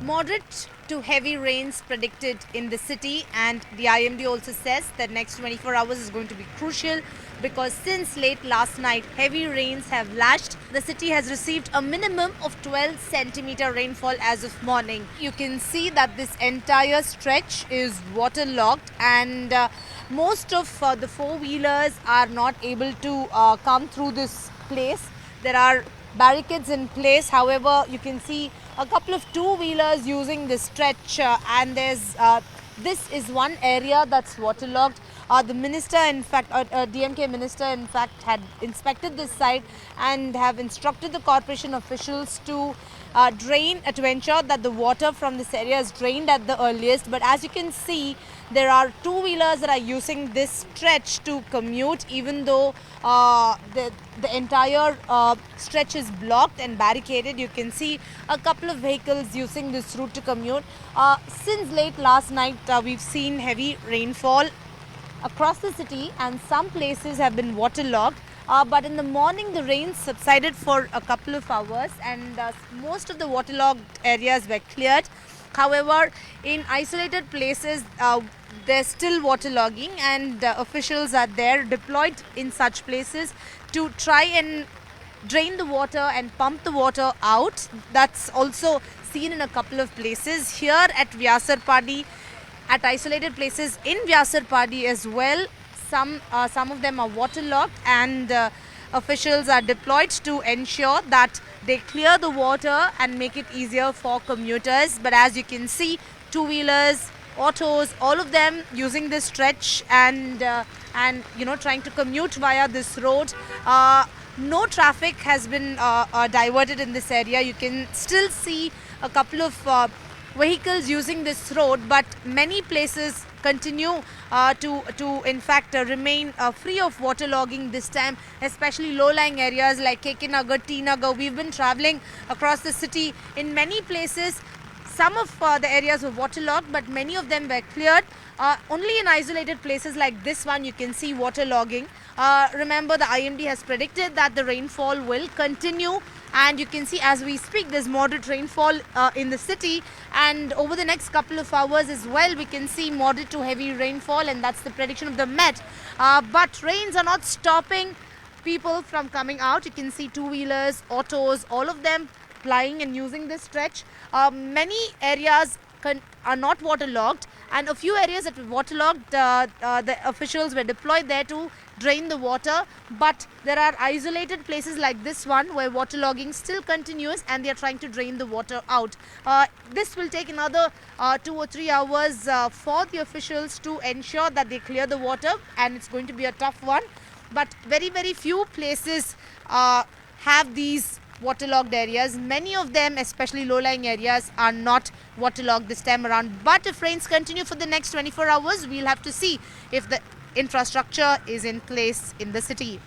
Moderate to heavy rains predicted in the city, and the IMD also says that next 24 hours is going to be crucial because since late last night heavy rains have lashed. The city has received a minimum of 12 centimeter rainfall as of morning. You can see that this entire stretch is waterlogged, and most of the four-wheelers are not able to come through this place. There are barricades in place. However, you can see a couple of two-wheelers using this stretch, and this is one area that's waterlogged. The minister, in fact, DMK minister, in fact, had inspected this site and have instructed the corporation officials to ensure that the water from this area is drained at the earliest. But as you can see, there are two-wheelers that are using this stretch to commute, even though the entire stretch is blocked and barricaded. You can see a couple of vehicles using this route to commute. Since late last night, we've seen heavy rainfall across the city, and some places have been waterlogged. But in the morning, the rain subsided for a couple of hours, and most of the waterlogged areas were cleared. However, in isolated places, there's still waterlogging, and officials are there deployed in such places to try and drain the water and pump the water out. That's also seen in a couple of places. Here at Vyasarpadi, at isolated places in Vyasarpadi as well, some of them are waterlogged, and officials are deployed to ensure that they clear the water and make it easier for commuters. But as you can see, two-wheelers, autos, all of them using this stretch and trying to commute via this road. No traffic has been diverted in this area. You can still see a couple of vehicles using this road, but many places continue to in fact remain free of waterlogging this time, especially low-lying areas like KK Nagar, T Nagar. We've been traveling across the city. In many places, some of the areas were waterlogged, but many of them were cleared. Only in isolated places like this one you can see waterlogging. Remember, the IMD has predicted that the rainfall will continue, and you can see as we speak there's moderate rainfall in the city, and over the next couple of hours as well we can see moderate to heavy rainfall, and that's the prediction of the Met. But rains are not stopping people from coming out. You can see two-wheelers, autos, all of them plying and using this stretch. Many areas are not waterlogged, and a few areas that were waterlogged, the officials were deployed there to drain the water. But there are isolated places like this one where waterlogging still continues, and they are trying to drain the water out. This will take another 2 or 3 hours for the officials to ensure that they clear the water, and it's going to be a tough one. But very, very few places have these waterlogged areas. Many of them, especially low-lying areas, are not waterlogged this time around. But if rains continue for the next 24 hours, we'll have to see if the infrastructure is in place in the city.